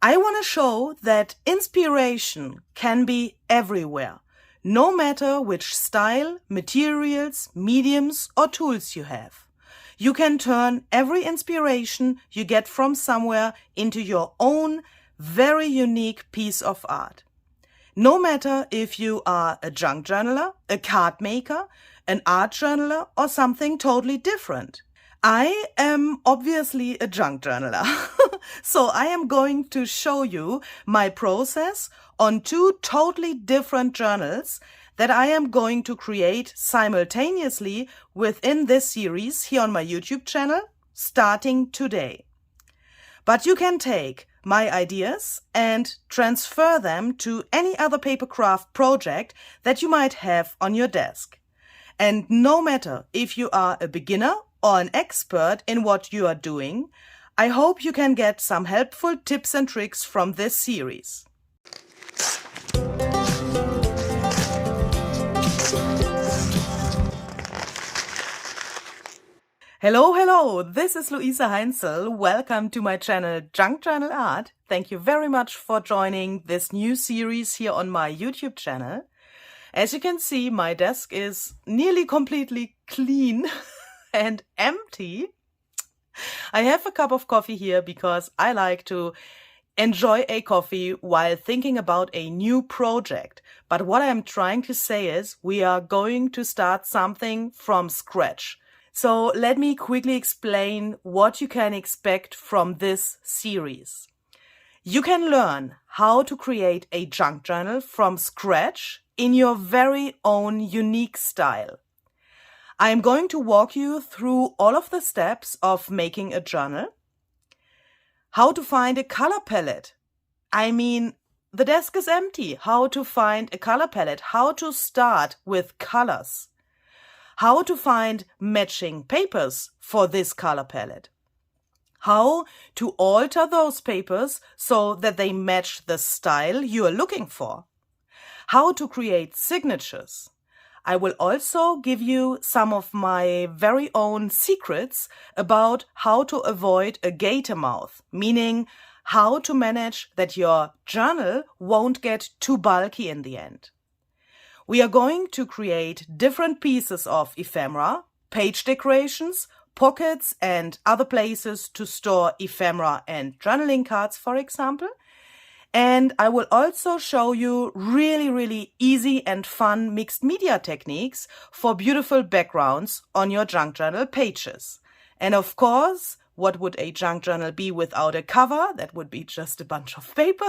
I want to show that inspiration can be everywhere, no matter which style, materials, mediums or tools you have. You can turn every inspiration you get from somewhere into your own very unique piece of art. No matter if you are a junk journaler, a card maker, an art journaler or something totally different. I am obviously a junk journaler, so I am going to show you my process on two totally different journals that I am going to create simultaneously within this series here on my YouTube channel, starting today. But you can take my ideas and transfer them to any other paper craft project that you might have on your desk. And no matter if you are a beginner or an expert in what you are doing, I hope you can get some helpful tips and tricks from this series. Hello, this is Luisa Heinzel. Welcome to my channel Junk Journal Art. Thank you very much for joining this new series here on my YouTube channel. As you can see, my desk is nearly completely clean and empty. I have a cup of coffee here because I like to enjoy a coffee while thinking about a new project. But what I'm trying to say is we are going to start something from scratch. So let me quickly explain what you can expect from this series. You can learn how to create a junk journal from scratch in your very own unique style. I am going to walk you through all of the steps of making a journal, how to find a color palette. I mean, the desk is empty. How to find a color palette, how to start with colors, how to find matching papers for this color palette, how to alter those papers so that they match the style you are looking for, how to create signatures. I will also give you some of my very own secrets about how to avoid a gator mouth, meaning how to manage that your journal won't get too bulky in the end. We are going to create different pieces of ephemera, page decorations, pockets and other places to store ephemera and journaling cards, for example. And I will also show you really easy and fun mixed media techniques for beautiful backgrounds on your junk journal pages. And of course, what would a junk journal be without a cover? That would be just a bunch of paper.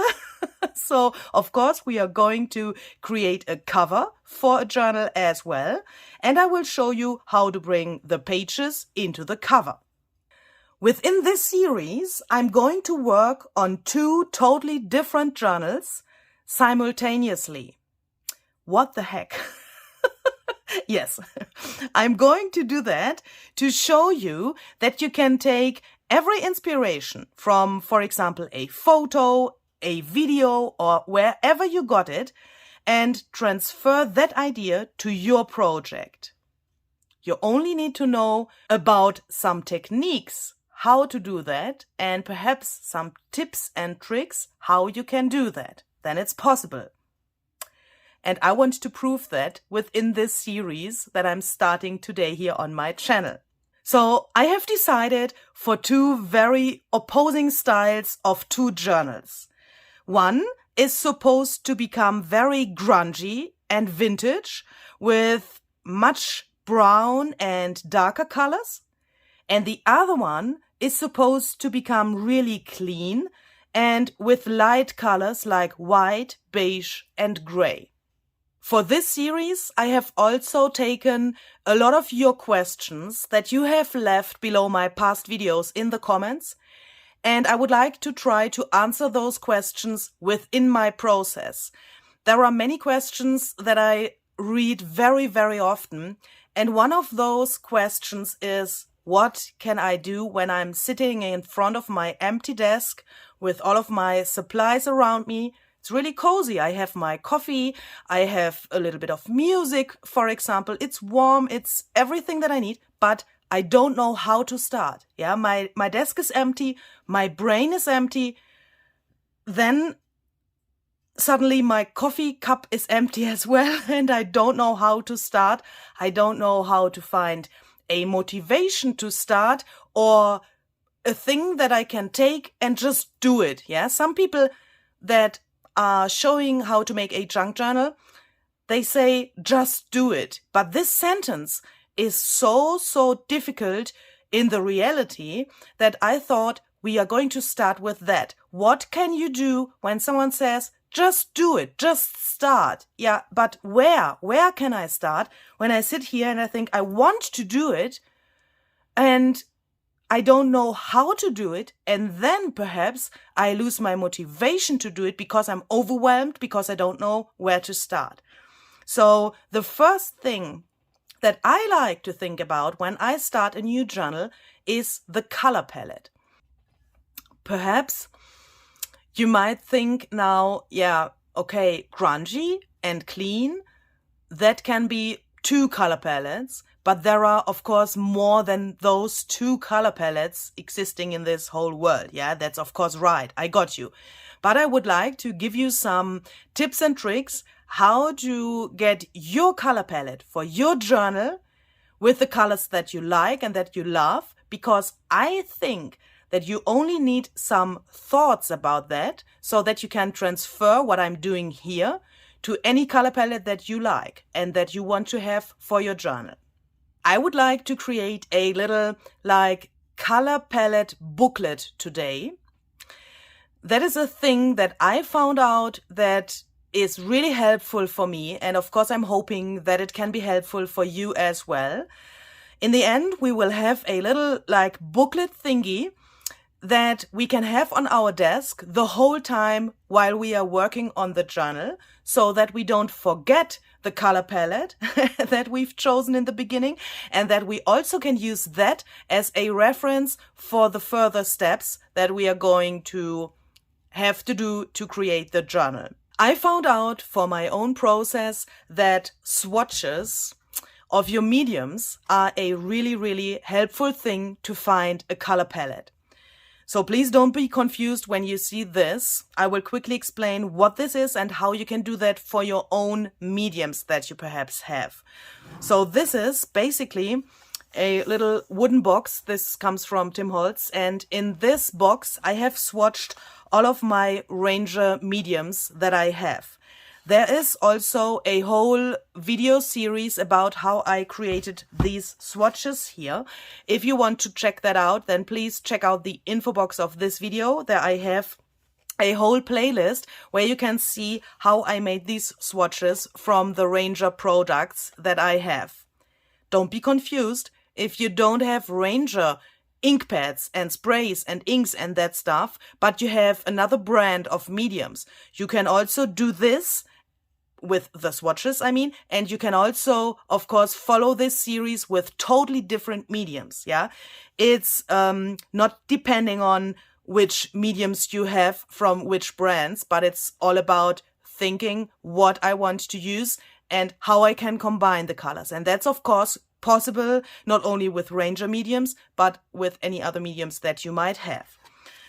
So, of course, we are going to create a cover for a journal as well. And I will show you how to bring the pages into the cover. Within this series, I'm going to work on two totally different journals simultaneously. What the heck? Yes, I'm going to do that to show you that you can take every inspiration from, for example, a photo, a video, or wherever you got it, and transfer that idea to your project. You only need to know about some techniques how to do that, and perhaps some tips and tricks how you can do that. Then it's possible. And I want to prove that within this series that I'm starting today here on my channel. So I have decided for two very opposing styles of two journals. One is supposed to become very grungy and vintage with much brown and darker colors. And the other one is supposed to become really clean and with light colors like white, beige and gray. For this series, I have also taken a lot of your questions that you have left below my past videos in the comments, and I would like to try to answer those questions within my process. There are many questions that I read very often, and one of those questions is, what can I do when I'm sitting in front of my empty desk with all of my supplies around me? It's really cozy. I have my coffee, I have a little bit of music, for example. It's warm, it's everything that I need, but I don't know how to start. Yeah, my desk is empty, my brain is empty. then suddenly my coffee cup is empty as well, and I don't know how to start. I don't know how to find a motivation to start or a thing that I can take and just do it. Yeah, some people that are showing how to make a junk journal, they say just do it. But this sentence is so difficult in the reality that I thought we are going to start with that. What can you do when someone says just do it, just start? Yeah, but where can I start when I sit here and I think I want to do it and I don't know how to do it, and then perhaps I lose my motivation to do it because I'm overwhelmed, because I don't know where to start. So the first thing that I like to think about when I start a new journal is the color palette. Perhaps you might think now, yeah, okay, grungy and clean, that can be 2 color palettes, but there are, of course, more than those 2 color palettes existing in this whole world. Yeah, that's of course right. I got you. But I would like to give you some tips and tricks how to get your color palette for your journal with the colors that you like and that you love, because I think that you only need some thoughts about that so that you can transfer what I'm doing here to any color palette that you like and that you want to have for your journal. I would like to create a little color palette booklet today. That is a thing that I found out that is really helpful for me, and of course I'm hoping that it can be helpful for you as well. In the end, we will have a little booklet thingy that we can have on our desk the whole time while we are working on the journal, so that we don't forget the color palette that we've chosen in the beginning, and that we also can use that as a reference for the further steps that we are going to have to do to create the journal. I found out for my own process that swatches of your mediums are a really helpful thing to find a color palette. So please don't be confused when you see this. I will quickly explain what this is and how you can do that for your own mediums that you perhaps have. So this is basically a little wooden box. This comes from Tim Holtz, and in this box I have swatched all of my Ranger mediums that I have. There is also a whole video series about how I created these swatches here. If you want to check that out, then please check out the info box of this video. There I have a whole playlist where you can see how I made these swatches from the Ranger products that I have. Don't be confused. If you don't have Ranger ink pads and sprays and inks and that stuff, but you have another brand of mediums, you can also do this with the swatches, and you can also, of course, follow this series with totally different mediums. Yeah, it's not depending on which mediums you have from which brands, but it's all about thinking what I want to use and how I can combine the colors. And that's, of course, possible not only with Ranger mediums, but with any other mediums that you might have.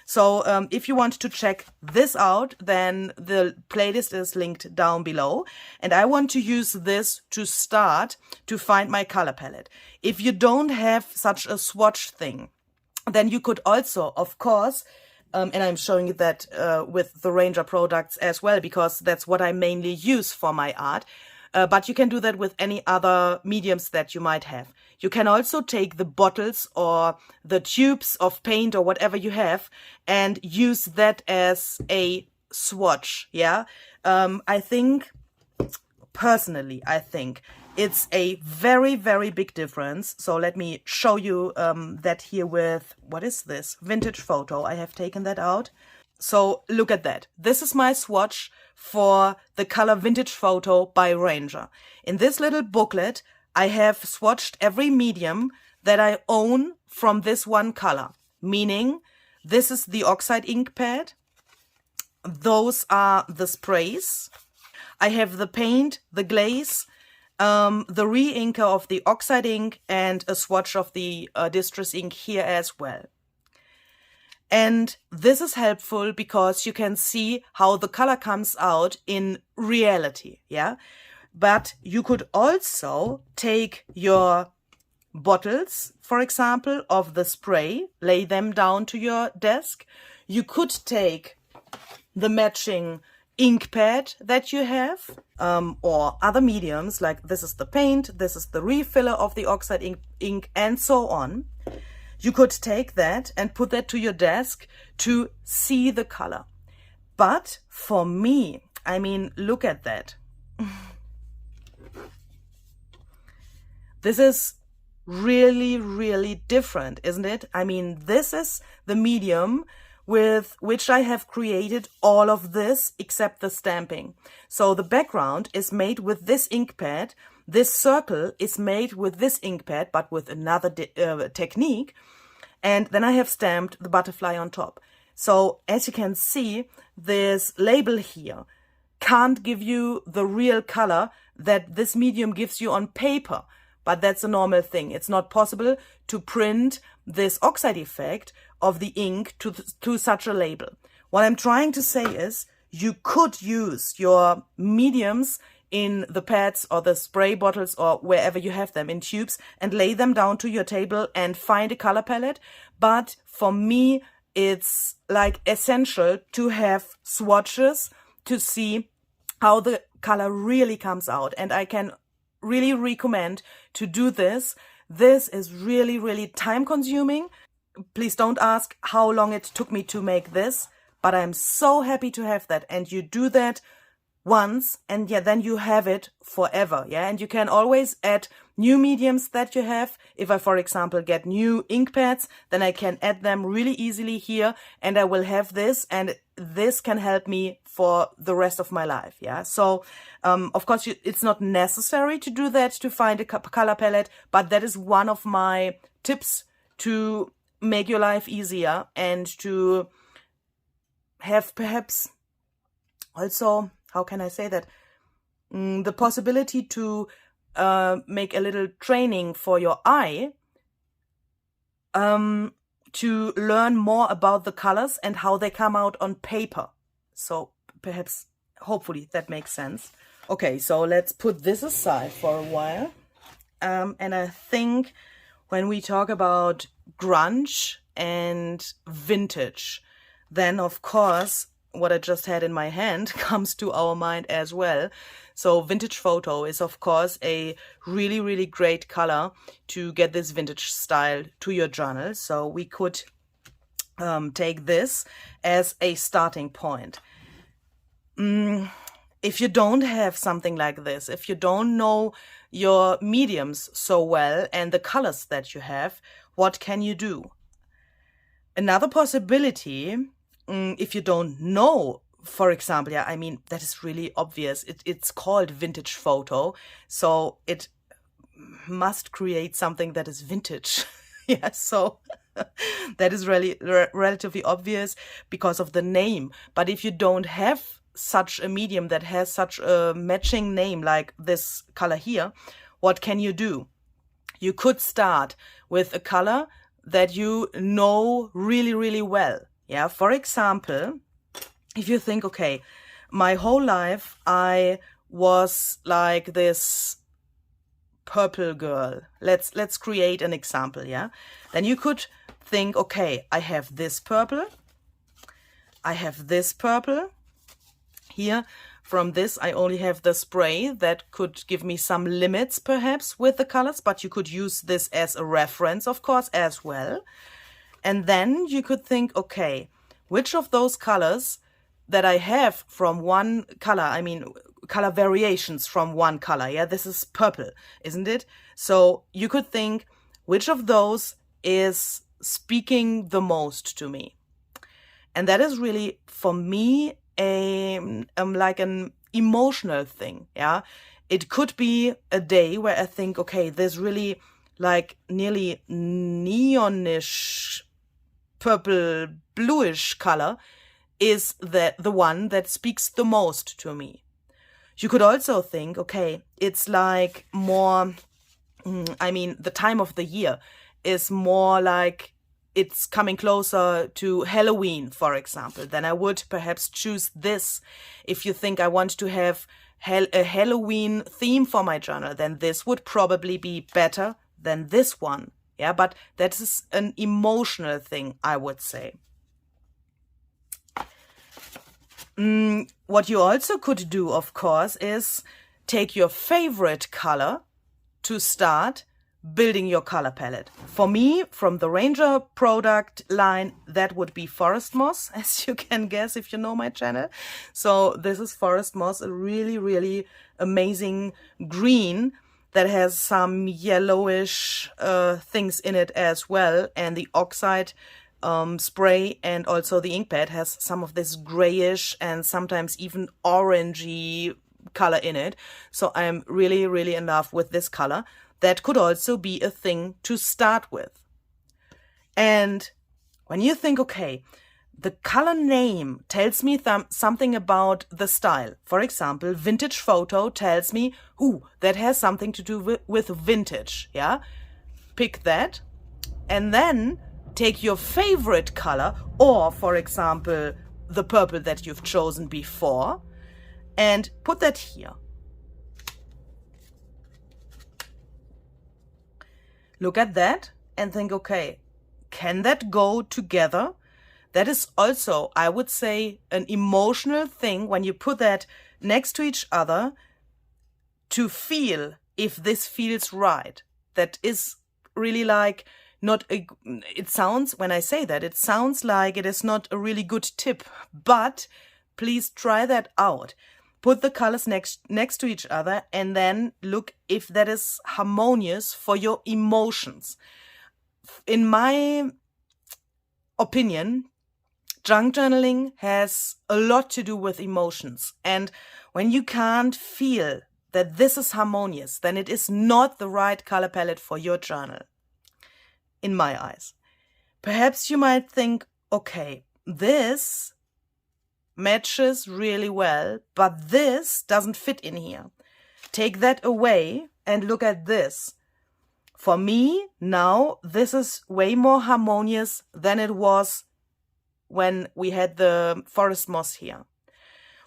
So if you want to check this out, then the playlist is linked down below. And I want to use this to start to find my color palette. If you don't have such a swatch thing, then you could also, of course, and I'm showing you that with the Ranger products as well, because that's what I mainly use for my art. But you can do that with any other mediums that you might have. You can also take the bottles or the tubes of paint or whatever you have and use that as a swatch. Yeah, I think, personally, it's a very big difference. So let me show you that here with, what is this? Vintage photo. I have taken that out. So look at that. This is my swatch for the color Vintage Photo by Ranger. In this little booklet, I have swatched every medium that I own from this one color. Meaning, this is the oxide ink pad. Those are the sprays. I have the paint, the glaze, the re-inker of the oxide ink, and a swatch of the Distress ink here as well. And this is helpful because you can see how the color comes out in reality, yeah? But you could also take your bottles, for example, of the spray, lay them down to your desk. You could take the matching ink pad that you have, or other mediums, like this is the paint, this is the refiller of the oxide ink, and so on. You could take that and put that to your desk to see the color. But for me, I mean, look at that. This is really, really different, isn't it? I mean, this is the medium with which I have created all of this except the stamping. So the background is made with this ink pad. This circle is made with this ink pad, but with another technique. And then I have stamped the butterfly on top. So as you can see, this label here can't give you the real color that this medium gives you on paper. But that's a normal thing. It's not possible to print this oxide effect of the ink to such a label. What I'm trying to say is you could use your mediums in the pads or the spray bottles or wherever you have them in tubes and lay them down to your table and find a color palette. But for me, it's like essential to have swatches to see how the color really comes out. And I can really recommend to do this. This is really, really time consuming. Please don't ask how long it took me to make this, but I'm so happy to have that. And you do that once and yeah, then you have it forever. Yeah. And you can always add new mediums that you have. If I, for example, get new ink pads, then I can add them really easily here and I will have this, and this can help me for the rest of my life. Yeah. So, of course, it's not necessary to do that to find a color palette, but that is one of my tips to make your life easier and to have perhaps also, how can I say that, the possibility to make a little training for your eye to learn more about the colors and how they come out on paper. So perhaps, hopefully that makes sense. Okay, so let's put this aside for a while. And I think when we talk about grunge and vintage, then of course what I just had in my hand comes to our mind as well. So vintage photo is of course a really, really great color to get this vintage style to your journal. So we could take this as a starting point. If you don't have something like this, if you don't know your mediums so well and the colors that you have, what can you do? Another possibility, if you don't know, for example, yeah, I mean, that is really obvious. It's called vintage photo, so it must create something that is vintage. Yeah, so that is really relatively obvious because of the name. But if you don't have such a medium that has such a matching name like this color here, what can you do? You could start with a color that you know really, really well. Yeah, for example, if you think, okay, my whole life I was like this purple girl. Let's create an example, yeah? Then you could think, okay, I have this purple. I have this purple. Here, from this, I only have the spray that could give me some limits, perhaps, with the colors, but you could use this as a reference, of course, as well. And then you could think, okay, which of those colors that I have from one color, I mean, color variations from one color, yeah, this is purple, isn't it? So you could think, which of those is speaking the most to me? And that is really, for me, like an emotional thing, yeah? It could be a day where I think, okay, this really like nearly neonish, purple, bluish color is the one that speaks the most to me. You could also think, okay, it's like more, I mean, the time of the year is more like it's coming closer to Halloween, for example, then I would perhaps choose this. If you think I want to have a Halloween theme for my journal, then this would probably be better than this one. Yeah, but that is an emotional thing, I would say. What you also could do, of course, is take your favorite color to start building your color palette. For me, from the Ranger product line, that would be Forest Moss, as you can guess if you know my channel. So this is Forest Moss, a really, really amazing green that has some yellowish things in it as well. And the oxide spray and also the ink pad has some of this grayish and sometimes even orangey color in it. So I'm really, really in love with this color. That could also be a thing to start with. And when you think, okay, the color name tells me something about the style. For example, vintage photo tells me, ooh, that has something to do with vintage. Yeah, pick that and then take your favorite color, or for example, the purple that you've chosen before, and put that here. Look at that and think, okay, can that go together? That is also, I would say, an emotional thing when you put that next to each other to feel if this feels right. That is really like it sounds, when I say that, it sounds like it is not a really good tip, but please try that out. Put the colors next to each other and then look if that is harmonious for your emotions. In my opinion, junk journaling has a lot to do with emotions. And when you can't feel that this is harmonious, then it is not the right color palette for your journal, in my eyes. Perhaps you might think, okay, this matches really well, but this doesn't fit in here. Take that away and look at this. For me, now, this is way more harmonious than it was when we had the Forest Moss here.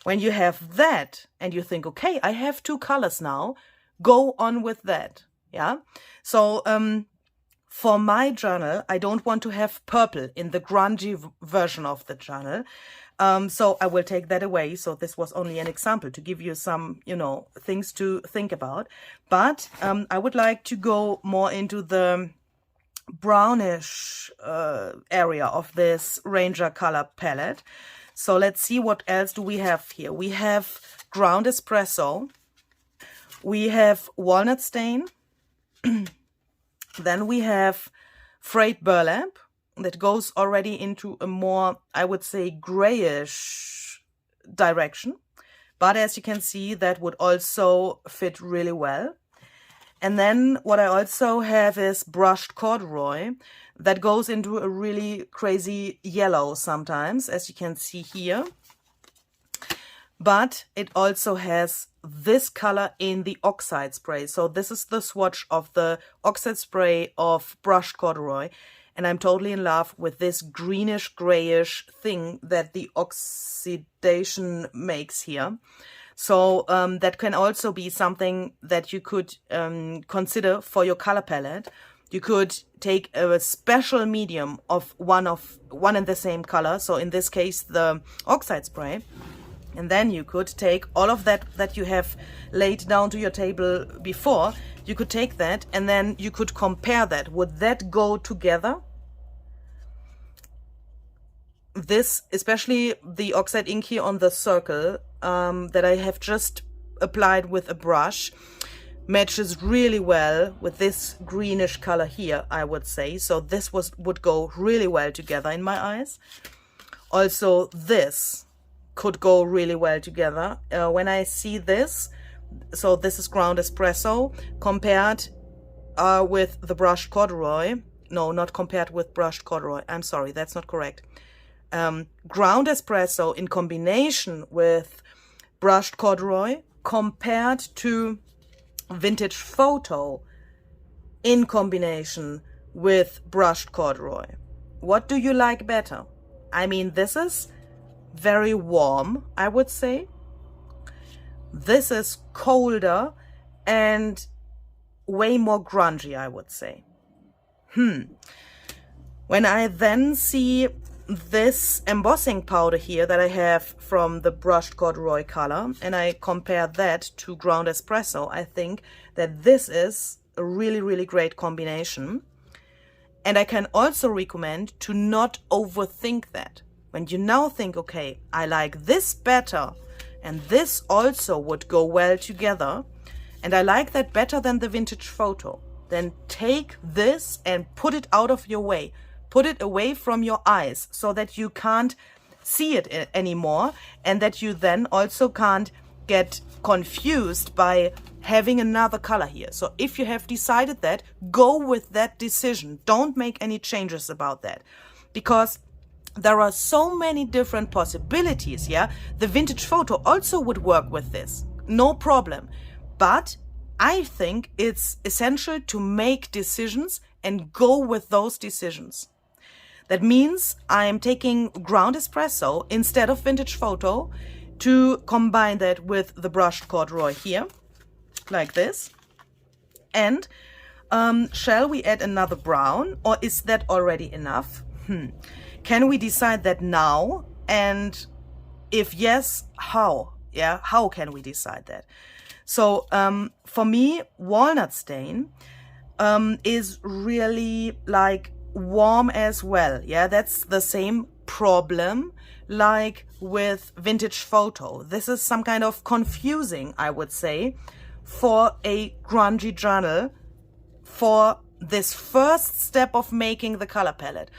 When you have that and you think, okay, I have two colors now, go on with that. Yeah. So, for my journal, I don't want to have purple in the grungy version of the journal. So I will take that away. So this was only an example to give you some, things to think about. But I would like to go more into the brownish area of this Ranger color palette. So let's see, what else do we have here? We have ground espresso. We have walnut stain. Then we have frayed burlap. That goes already into a more, I would say, grayish direction. But as you can see, that would also fit really well. And then what I also have is brushed corduroy. That goes into a really crazy yellow sometimes, as you can see here. But it also has this color in the oxide spray. So this is the swatch of the oxide spray of brushed corduroy. And I'm totally in love with this greenish grayish thing that the oxidation makes here. So that can also be something that you could consider for your color palette. You could take a special medium of one and the same color. So in this case, the oxide spray. And then you could take all of that you have laid down to your table before. You could take that and then you could compare that. Would that go together? This, especially the oxide ink here on the circle that I have just applied with a brush, matches really well with this greenish color here, I would say. So this would go really well together in my eyes. Also, this could go really well together. When I see this, so this is ground espresso compared with the brushed corduroy. No, not compared with brushed corduroy. I'm sorry, that's not correct. Ground espresso in combination with brushed corduroy compared to vintage photo in combination with brushed corduroy. what do you like better? I mean, this is very warm, I would say. This is colder and way more grungy, I would say. When I then see this embossing powder here that I have from the brushed corduroy color, and I compare that to ground espresso, I think that this is a really, really great combination. And I can also recommend to not overthink that. When you now think, okay, I like this better, and this also would go well together, and I like that better than the vintage photo, then take this and put it out of your way. Put it away from your eyes so that you can't see it anymore, and that you then also can't get confused by having another color here. So if you have decided that, go with that decision. Don't make any changes about that, because there are so many different possibilities. Yeah, the vintage photo also would work with this, no problem. But I think it's essential to make decisions and go with those decisions. That means I'm taking ground espresso instead of vintage photo to combine that with the brushed corduroy here, like this. And shall we add another brown, or is that already enough? Can we decide that now? And if yes, how? Yeah, how can we decide that? So for me, walnut stain is really like warm as well. Yeah, that's the same problem like with vintage photo. This is some kind of confusing, I would say, for a grungy journal for this first step of making the color palette.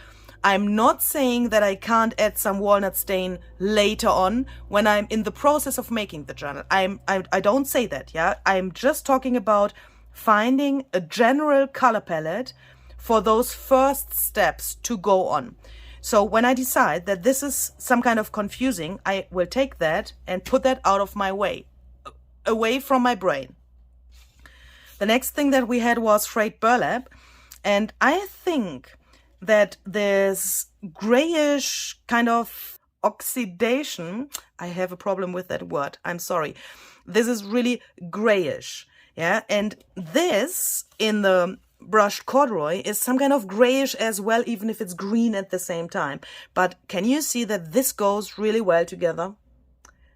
I'm not saying that I can't add some walnut stain later on when I'm in the process of making the journal. I don't say that, yeah? I'm just talking about finding a general color palette for those first steps to go on. So when I decide that this is some kind of confusing, I will take that and put that out of my way, away from my brain. The next thing that we had was frayed burlap, and I think that this grayish kind of oxidation, I have a problem with that word, I'm sorry. This is really grayish, yeah, and this in the brushed corduroy is some kind of grayish as well, even if it's green at the same time. But can you see that this goes really well together?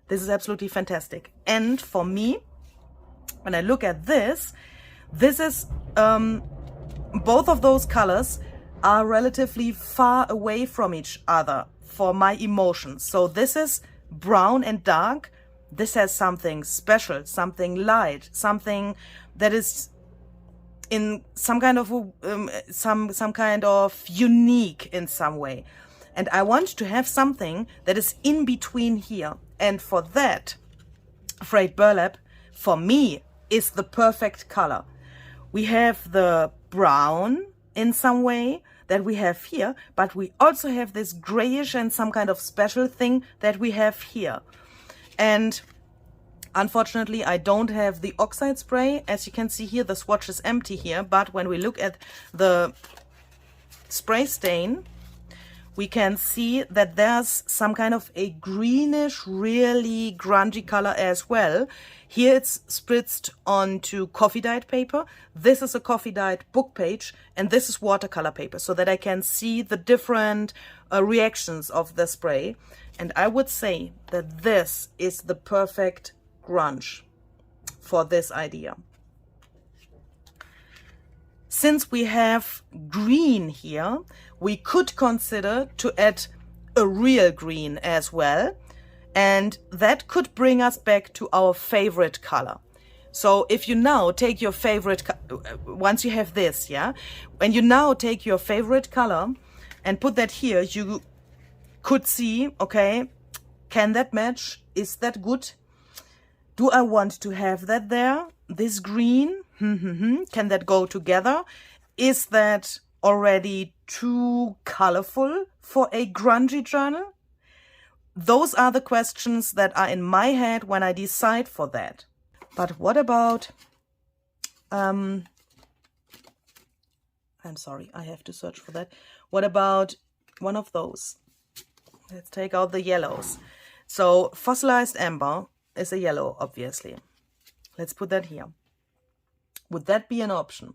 This is absolutely fantastic. And for me, when I look at this, this is both of those colors are relatively far away from each other for my emotions. So this is brown and dark. This has something special, something light, something that is in some kind of some kind of unique in some way. And I want to have something that is in between here. And for that, frayed burlap for me is the perfect color. We have the brown in some way that we have here, but we also have this grayish and some kind of special thing that we have here. And unfortunately, I don't have the oxide spray. As you can see here, the swatch is empty here, but when we look at the spray stain, we can see that there's some kind of a greenish, really grungy color as well. Here it's spritzed onto coffee dyed paper. This is a coffee dyed book page, and this is watercolor paper, so that I can see the different reactions of the spray. And I would say that this is the perfect grunge for this idea. Since we have green here, we could consider to add a real green as well, and that could bring us back to our favorite color. So if you now take your favorite, once you have this, yeah, when you now take your favorite color and put that here, you could see, okay, can that match? Is that good? Do I want to have that there? This green? Can that go together? Is that already too colorful for a grungy journal? Those are the questions that are in my head when I decide for that. But what about, I'm sorry, I have to search for that. What about one of those. Let's take out the yellows. So fossilized amber is a yellow, obviously. Let's put that here. Would that be an option?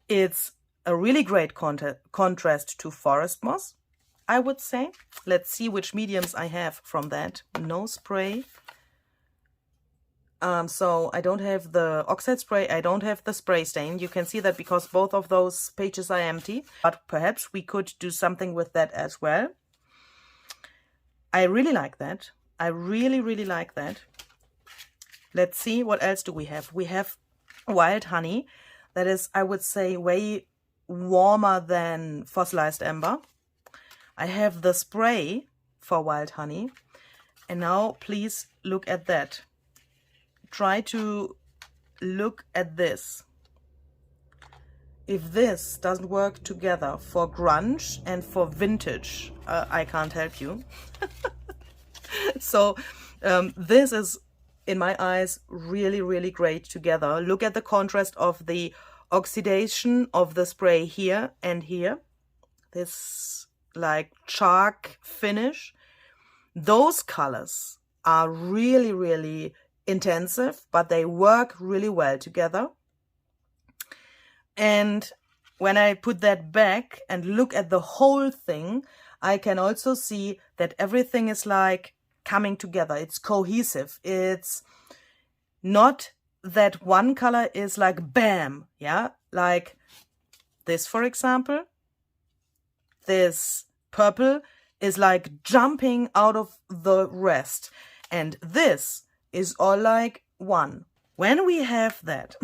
It's a really great contrast to forest moss, I would say. Let's see which mediums I have from that. No spray. So I don't have the oxide spray, I don't have the spray stain. You can see that because both of those pages are empty. But perhaps we could do something with that as well. I really like that. I really, really like that. Let's see, what else do we have? We have wild honey. That is, I would say, way warmer than fossilized amber. I have the spray for wild honey. And now please look at that. Try to look at this. If this doesn't work together for grunge and for vintage, I can't help you. So this is, in my eyes, really, really great together. Look at the contrast of the oxidation of the spray here and here. This like chalk finish. Those colors are really, really intensive, but they work really well together. And when I put that back and look at the whole thing, I can also see that everything is like coming together. It's cohesive. It's not that one color is like bam, yeah, like this, for example. This purple is like jumping out of the rest, and this is all like one. When we have that,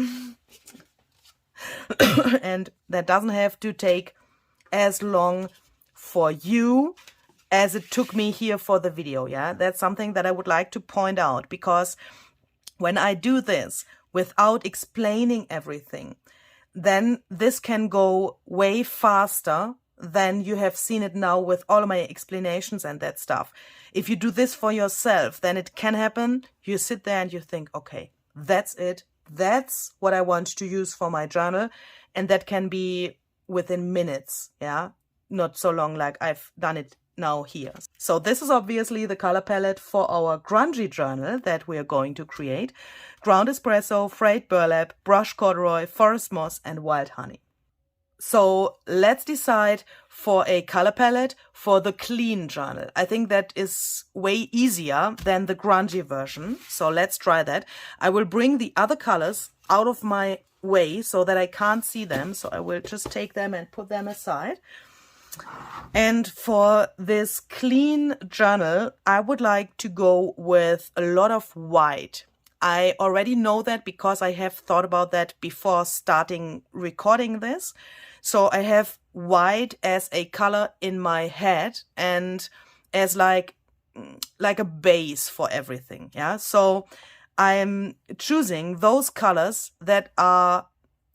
and that doesn't have to take as long for you as it took me here for the video, yeah? That's something that I would like to point out, because when I do this without explaining everything, then this can go way faster than you have seen it now with all of my explanations and that stuff. If you do this for yourself, then it can happen. You sit there and you think, okay, that's it. That's what I want to use for my journal. And that can be within minutes, yeah? Not so long like I've done it now here. So this is obviously the color palette for our grungy journal that we are going to create. Ground espresso, frayed burlap, brush corduroy, forest moss, and wild honey. So let's decide for a color palette for the clean journal. I think that is way easier than the grungy version. So let's try that. I will bring the other colors out of my way so that I can't see them. So I will just take them and put them aside. And for this clean journal, I would like to go with a lot of white. I already know that because I have thought about that before starting recording this. So I have white as a color in my head and as like a base for everything. Yeah. So I'm choosing those colors that are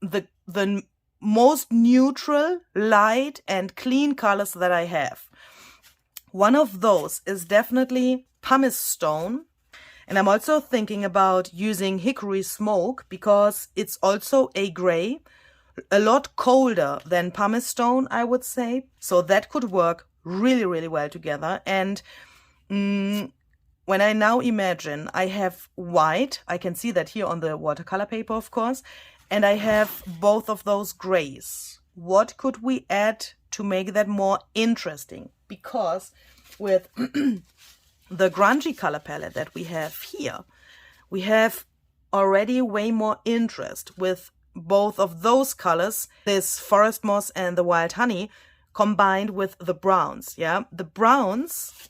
the most neutral, light and clean colors that I have. One of those is definitely pumice stone. And I'm also thinking about using hickory smoke because it's also a gray, a lot colder than pumice stone, I would say. So that could work really, really well together. And when I now imagine I have white, I can see that here on the watercolor paper, of course, and I have both of those grays. What could we add to make that more interesting? Because with the grungy color palette that we have here, we have already way more interest with both of those colors, this forest moss and the wild honey, combined with the browns. Yeah, the browns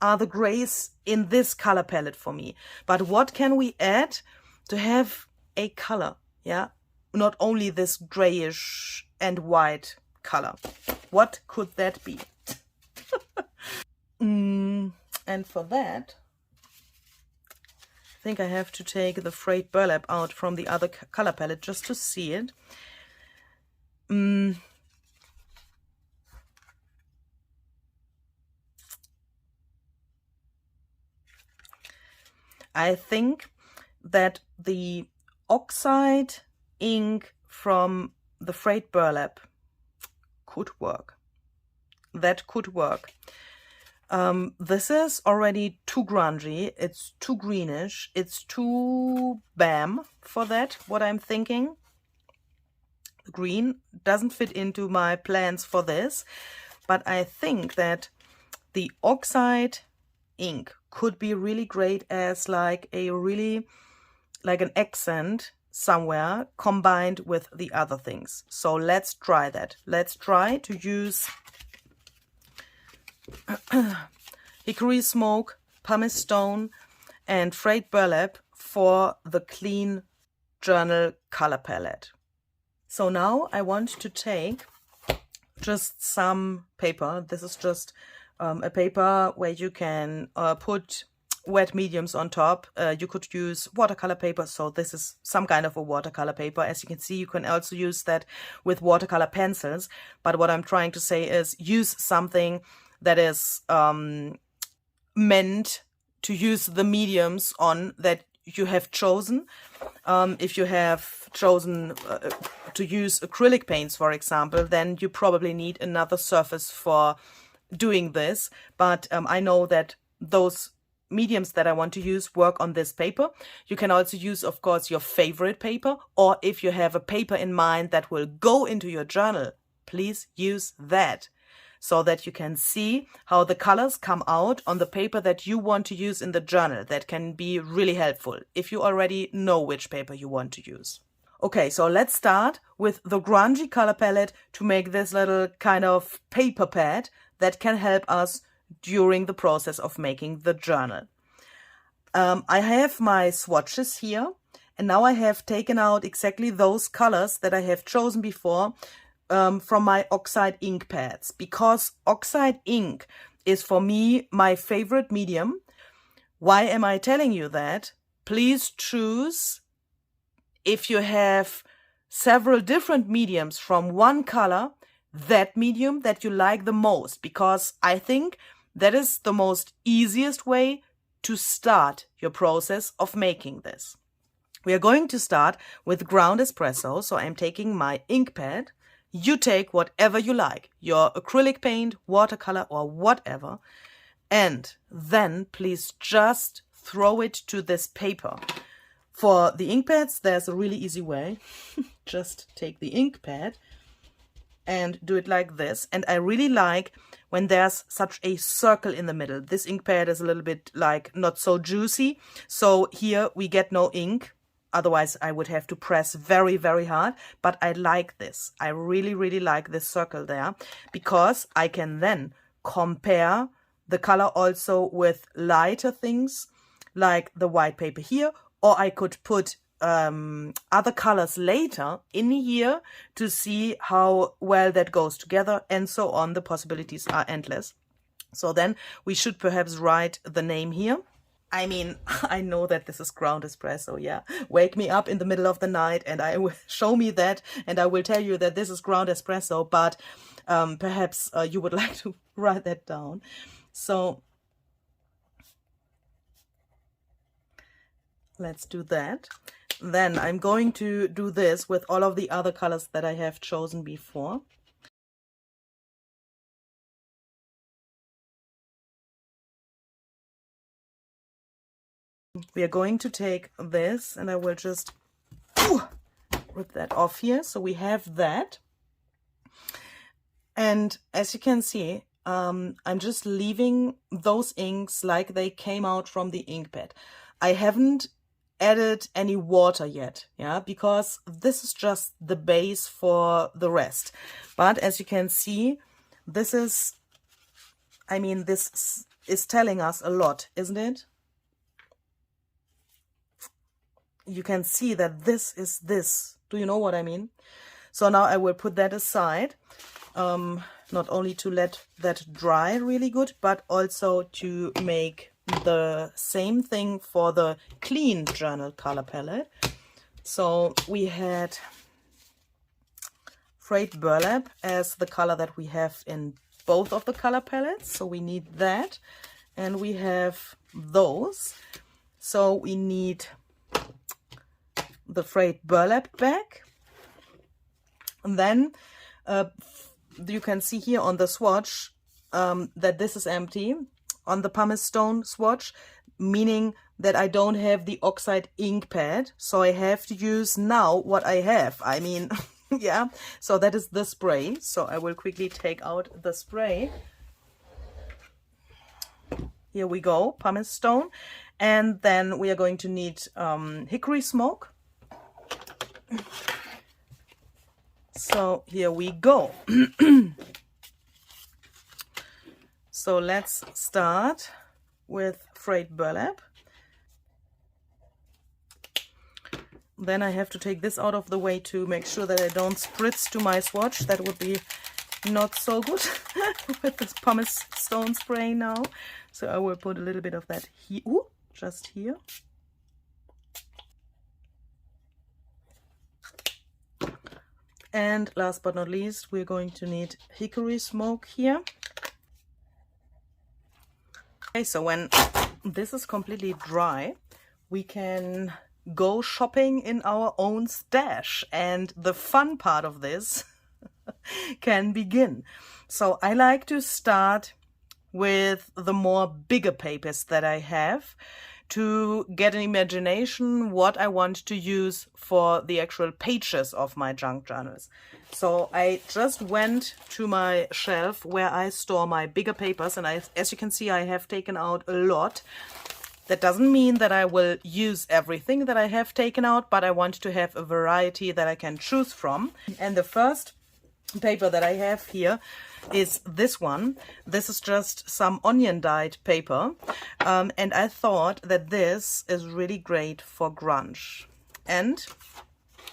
are the grays in this color palette for me. But what can we add to have a color? Yeah, not only this grayish and white color. What could that be? And for that, I think I have to take the frayed burlap out from the other color palette just to see it. I think that the oxide ink from the frayed burlap could work. that could work. This is already too grungy, it's too greenish, it's too bam for that, what I'm thinking. Green doesn't fit into my plans for this, but I think that the oxide ink could be really great as like an accent somewhere combined with the other things. So let's try that. Let's try to use hickory smoke, pumice stone and frayed burlap for the clean journal color palette. So now I want to take just some paper. This is just a paper where you can put wet mediums on top. You could use watercolor paper, so this is some kind of a watercolor paper. As you can see, you can also use that with watercolor pencils. But what I'm trying to say is use something that is meant to use the mediums on that you have chosen. If you have chosen to use acrylic paints, for example, then you probably need another surface for doing this. But I know that those mediums that I want to use work on this paper. You can also use, of course, your favorite paper, or if you have a paper in mind that will go into your journal, please use that, so that you can see how the colors come out on the paper that you want to use in the journal. That can be really helpful if you already know which paper you want to use. Okay, so let's start with the grungy color palette to make this little kind of paper pad that can help us during the process of making the journal. I have my swatches here, and now I have taken out exactly those colors that I have chosen before from my oxide ink pads, because oxide ink is for me my favorite medium. Why am I telling you that? Please choose, if you have several different mediums from one color, that medium that you like the most, because I think that is the most easiest way to start your process of making this. We are going to start with ground espresso, so I'm taking my ink pad. You take whatever you like, your acrylic paint, watercolor or whatever, and then please just throw it to this paper. For the ink pads, there's a really easy way. Just take the ink pad and do it like this. And I really like when there's such a circle in the middle. This ink pad is a little bit like not so juicy, so here we get no ink. Otherwise, I would have to press very, very hard. But I like this. I really, really like this circle there, because I can then compare the color also with lighter things like the white paper here, or I could put other colors later in here to see how well that goes together, and so on. The possibilities are endless. So then we should perhaps write the name here. I mean, I know that this is ground espresso, yeah. Wake me up in the middle of the night and I will show me that, and I will tell you that this is ground espresso, but perhaps you would like to write that down. So let's do that. Then I'm going to do this with all of the other colors that I have chosen before. We are going to take this, and I will just rip that off here. So we have that. And as you can see, I'm just leaving those inks like they came out from the ink pad. I haven't added any water yet, yeah, because this is just the base for the rest. But as you can see, this is, I mean, this is telling us a lot, isn't it? You can see that this is this. Do you know what I mean? So now I will put that aside, not only to let that dry really good, but also to make the same thing for the clean journal color palette. So we had frayed burlap as the color that we have in both of the color palettes. So we need that, and we have those. So we need the frayed burlap back, and then you can see here on the swatch that this is empty on the pumice stone swatch, meaning that I don't have the oxide ink pad, so I have to use now what I have. I mean, yeah, so that is the spray. So I will quickly take out the spray. Here we go, pumice stone. And then we are going to need hickory smoke. So here we go. So let's start with frayed burlap. Then I have to take this out of the way to make sure that I don't spritz to my swatch. That would be not so good with this pumice stone spray now. So I will put a little bit of that here, just here. And last but not least, we're going to need hickory smoke here. Okay, so when this is completely dry, we can go shopping in our own stash, and the fun part of this can begin. So I like to start with the more bigger papers that I have to get an imagination what I want to use for the actual pages of my junk journals. So I just went to my shelf where I store my bigger papers, and as you can see, I have taken out a lot. That doesn't mean that I will use everything that I have taken out, but I want to have a variety that I can choose from. And the first paper that I have here is this one. This is just some onion dyed paper. And I thought that this is really great for grunge. And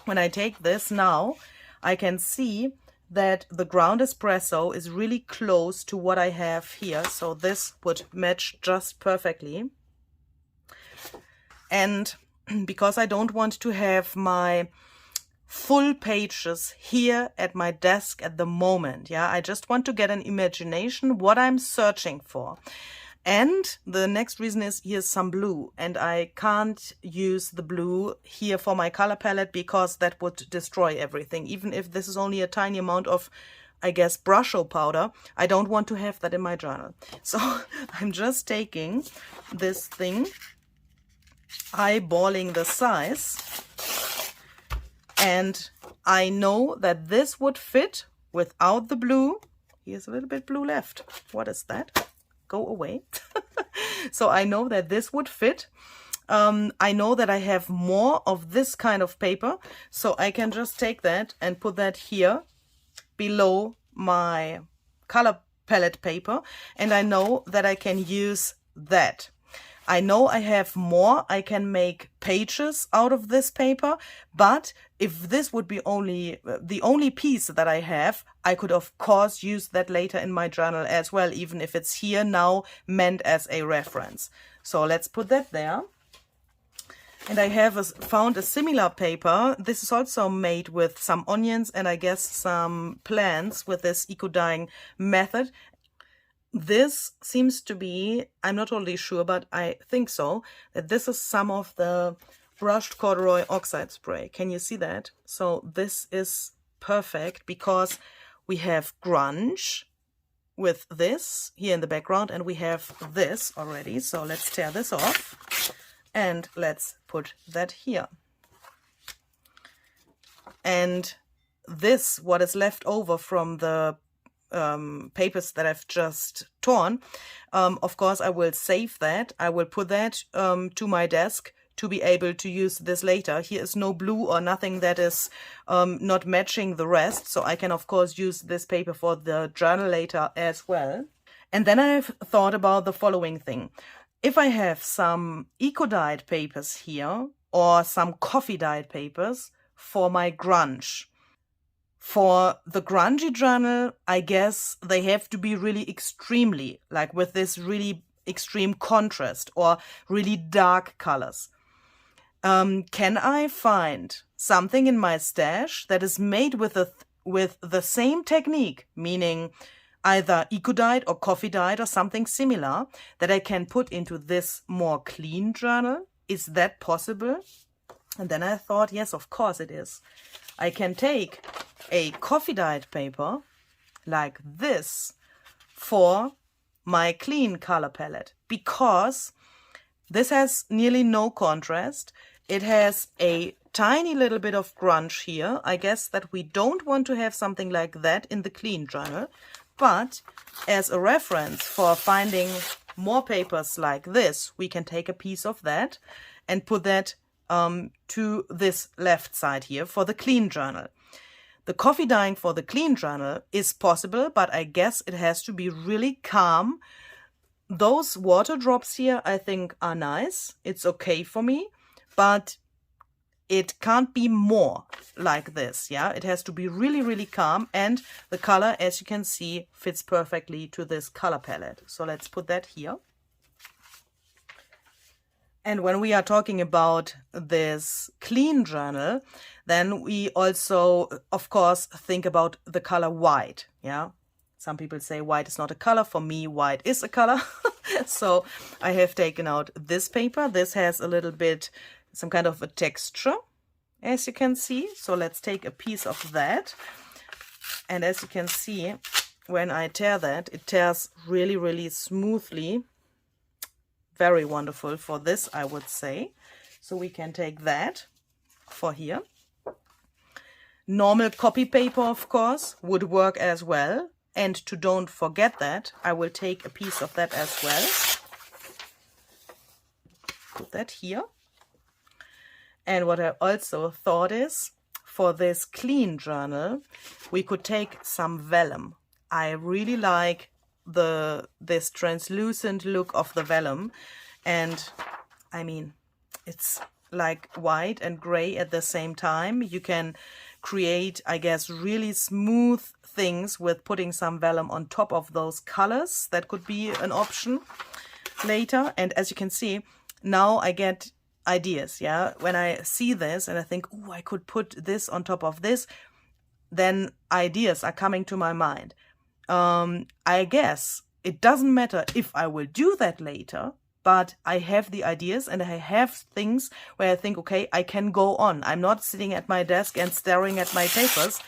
when I take this now, I can see that the ground espresso is really close to what I have here. So this would match just perfectly. And because I don't want to have my full pages here at my desk at the moment, yeah, I just want to get an imagination what I'm searching for. And the next reason is here's some blue, and I can't use the blue here for my color palette because that would destroy everything. Even if this is only a tiny amount of, I guess, Brusho powder, I don't want to have that in my journal. So I'm just taking this thing, eyeballing the size, and I know that this would fit without the blue. Here's a little bit blue left. What is that? Go away. So I know that this would fit. I know that I have more of this kind of paper, so I can just take that and put that here below my color palette paper, and I know that I can use that. I know I have more. I can make pages out of this paper, but if this would be the only piece that I have, I could of course use that later in my journal as well, even if it's here now meant as a reference. So let's put that there. And I have found a similar paper. This is also made with some onions and I guess some plants with this eco-dyeing method. This seems to be, I'm not totally sure, but I think so, that this is some of the brushed corduroy oxide spray. Can you see that? So this is perfect because we have grunge with this here in the background, and we have this already. So let's tear this off and let's put that here. And this, what is left over from the papers that I've just torn, of course I will save that. I will put that to my desk to be able to use this later. Here is no blue or nothing that is not matching the rest, so I can of course use this paper for the journal later as well. And then I've thought about the following thing. If I have some eco-dyed papers here or some coffee-dyed papers for my grunge, for the grungy journal, I guess they have to be really extremely, like with this really extreme contrast or really dark colors. Can I find something in my stash that is made with the same technique, meaning either eco-dyed or coffee-dyed or something similar, that I can put into this more clean journal? Is that possible? And then I thought, yes, of course it is. I can take a coffee-dyed paper like this, for my clean color palette, because this has nearly no contrast. It has a tiny little bit of grunge here. I guess that we don't want to have something like that in the clean journal, but as a reference for finding more papers like this, we can take a piece of that and put that to this left side here for the clean journal. The coffee dyeing for the clean journal is possible, but I guess it has to be really calm. Those water drops here, I think, are nice. It's okay for me, but it can't be more like this, yeah? It has to be really, really calm, and the color, as you can see, fits perfectly to this color palette. So let's put that here. And when we are talking about this clean journal, then we also, of course, think about the color white, yeah? Some people say white is not a color. For me, white is a color. So I have taken out this paper. This has a little bit, some kind of a texture, as you can see. So let's take a piece of that. And as you can see, when I tear that, it tears really, really smoothly. Very wonderful for this, I would say. So we can take that for here. Normal copy paper, of course, would work as well. And to don't forget that, I will take a piece of that as well. Put that here. And what I also thought is, for this clean journal, we could take some vellum. I really like this translucent look of the vellum, and I mean, it's like white and gray at the same time. You can create, I guess, really smooth things with putting some vellum on top of those colors. That could be an option later. And as you can see, now I get ideas, yeah? When I see this and I think, oh, I could put this on top of this, then ideas are coming to my mind. I guess it doesn't matter if I will do that later, but I have the ideas and I have things where I think, okay, I can go on. I'm not sitting at my desk and staring at my papers,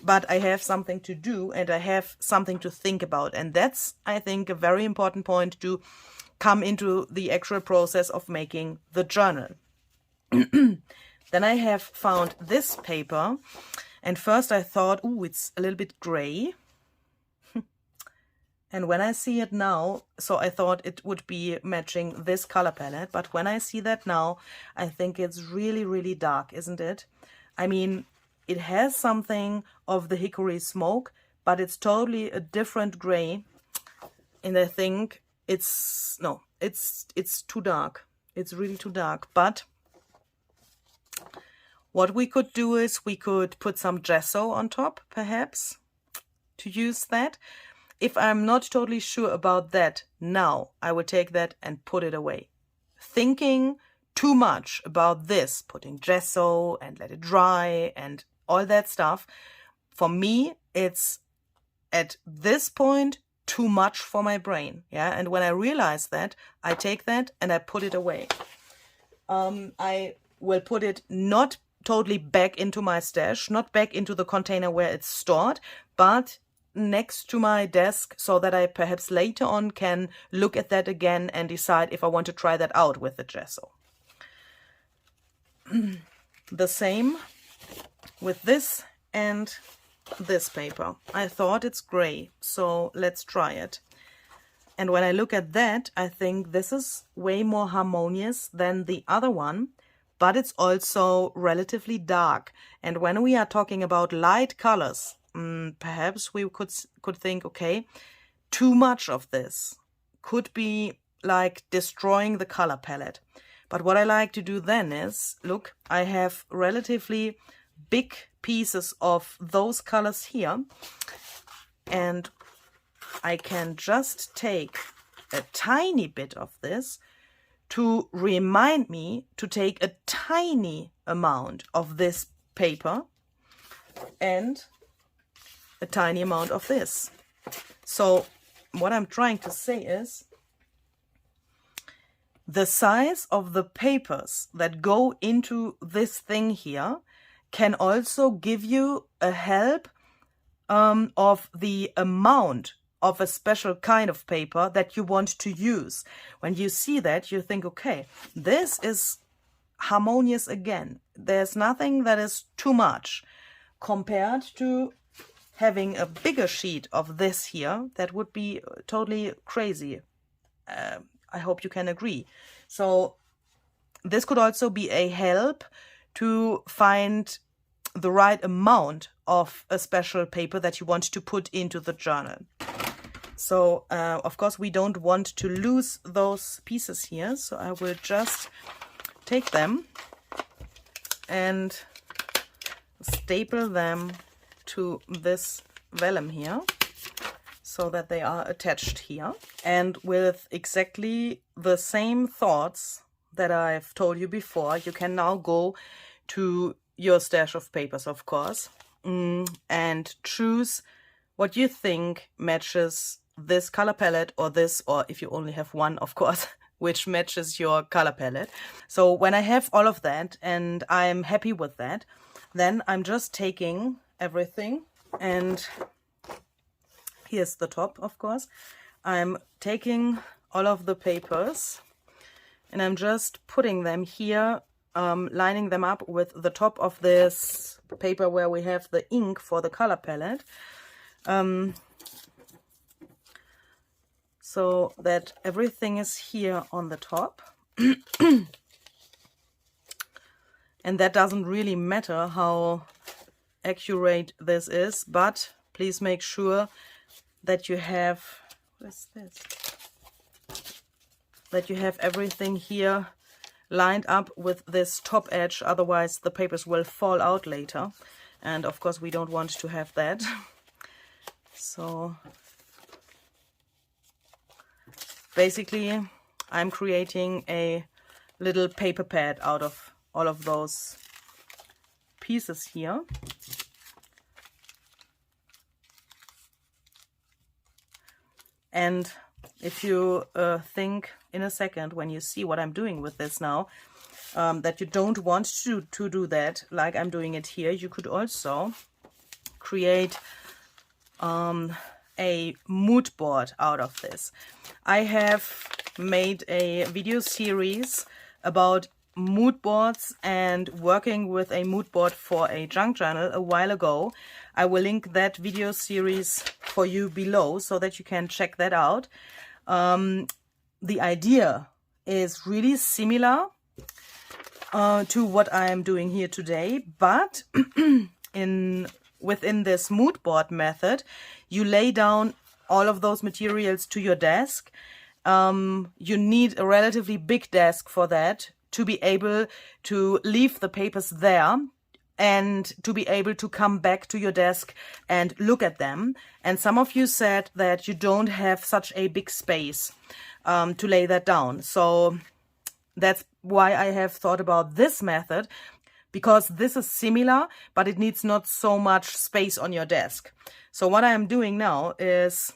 but I have something to do and I have something to think about. And that's, I think, a very important point to come into the actual process of making the journal. Then I have found this paper, and first I thought, oh, it's a little bit gray. And when I see it now, so I thought it would be matching this color palette, but when I see that now, I think it's really, really dark, isn't it? I mean, it has something of the hickory smoke, but it's totally a different gray. And I think it's too dark. It's really too dark. But what we could do is we could put some gesso on top, perhaps, to use that. If I'm not totally sure about that now, I will take that and put it away. Thinking too much about this, putting gesso and let it dry and all that stuff, for me, it's at this point too much for my brain. Yeah, and when I realize that, I take that and I put it away. I will put it not totally back into my stash, not back into the container where it's stored, but next to my desk so that I perhaps later on can look at that again and decide if I want to try that out with the gesso. The same with this and this paper. I thought it's gray, so let's try it. And when I look at that, I think this is way more harmonious than the other one, but it's also relatively dark. And when we are talking about light colors, perhaps we could think, okay, too much of this could be like destroying the color palette. But what I like to do then is, look, I have relatively big pieces of those colors here, and I can just take a tiny bit of this to remind me to take a tiny amount of this paper and a tiny amount of this. So what I'm trying to say is, the size of the papers that go into this thing here can also give you a help of the amount of a special kind of paper that you want to use. When you see that, you think, okay, this is harmonious again. There's nothing that is too much compared to having a bigger sheet of this here. That would be totally crazy. I hope you can agree. So this could also be a help to find the right amount of a special paper that you want to put into the journal. So of course we don't want to lose those pieces here, so I will just take them and staple them to this vellum here so that they are attached here. And with exactly the same thoughts that I've told you before, you can now go to your stash of papers, of course, and choose what you think matches this color palette, or this, or if you only have one, of course, which matches your color palette. So when I have all of that and I'm happy with that, then I'm just taking everything, and here's the top, of course. I'm taking all of the papers and I'm just putting them here, lining them up with the top of this paper where we have the ink for the color palette. So that everything is here on the top. And that doesn't really matter how accurate this is, but please make sure that you have, what is this? That you have everything here lined up with this top edge, otherwise the papers will fall out later. And of course we don't want to have that. So basically, I'm creating a little paper pad out of all of those pieces here. And if you think in a second, when you see what I'm doing with this now, that you don't want to do that like I'm doing it here, you could also create a mood board out of this. I have made a video series about mood boards and working with a mood board for a junk journal a while ago. I will link that video series for you below so that you can check that out. The idea is really similar to what I am doing here today, but within this mood board method, you lay down all of those materials to your desk. You need a relatively big desk for that, to be able to leave the papers there and to be able to come back to your desk and look at them. And some of you said that you don't have such a big space to lay that down. So that's why I have thought about this method, because this is similar, but it needs not so much space on your desk. So what I am doing now is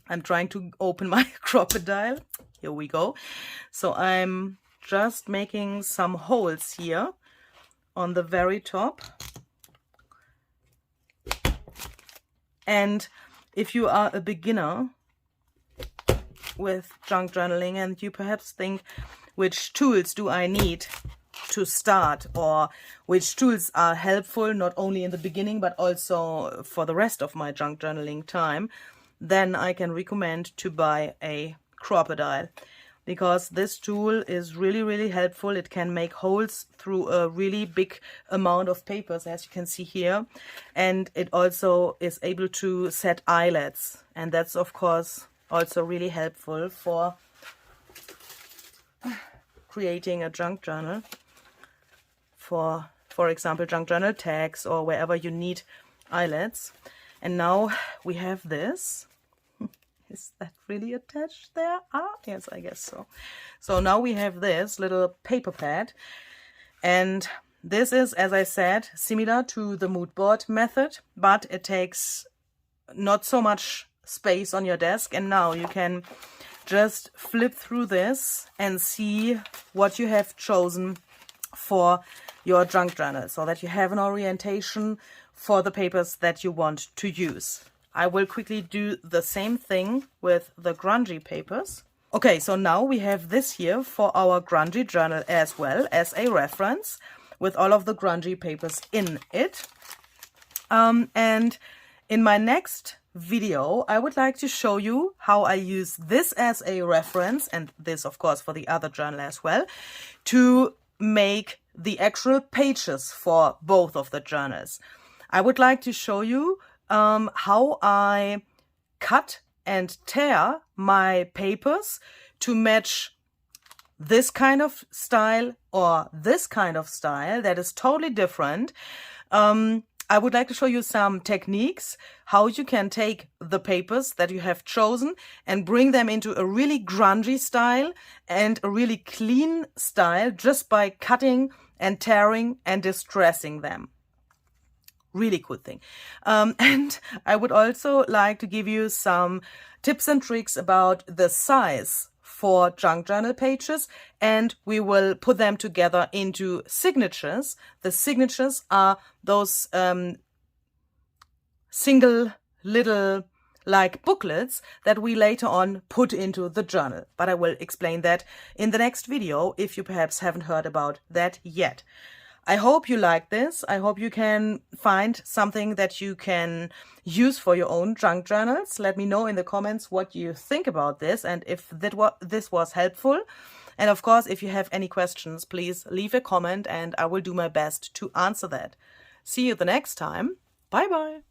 I'm trying to open my crocodile. Here we go. So I'm just making some holes here on the very top. And if you are a beginner with junk journaling and you perhaps think, which tools do I need to start, or which tools are helpful not only in the beginning but also for the rest of my junk journaling time, then I can recommend to buy a crocodile, because this tool is really helpful. It can make holes through a really big amount of papers, as you can see here, and it also is able to set eyelets, and that's of course also really helpful for creating a junk journal, for example junk journal tags or wherever you need eyelets. And now we have this. Is that really attached there? Ah, yes, I guess so. So now we have this little paper pad, and this is, as I said, similar to the mood board method, but it takes not so much space on your desk. And now you can just flip through this and see what you have chosen for your junk journal, so that you have an orientation for the papers that you want to use. I will quickly do the same thing with the grungy papers. Okay, so now we have this here for our grungy journal as well as a reference with all of the grungy papers in it. And in my next video, I would like to show you how I use this as a reference, and this of course for the other journal as well, to make the actual pages for both of the journals. I would like to show you how I cut and tear my papers to match this kind of style or this kind of style that is totally different. I would like to show you some techniques, how you can take the papers that you have chosen and bring them into a really grungy style and a really clean style just by cutting and tearing and distressing them. Really cool thing. And I would also like to give you some tips and tricks about the size for junk journal pages, and we will put them together into signatures. The signatures are those single little like booklets that we later on put into the journal. But I will explain that in the next video if you perhaps haven't heard about that yet. I hope you like this. I hope you can find something that you can use for your own junk journals. Let me know in the comments what you think about this and if this was helpful. And of course, if you have any questions, please leave a comment and I will do my best to answer that. See you the next time. Bye bye.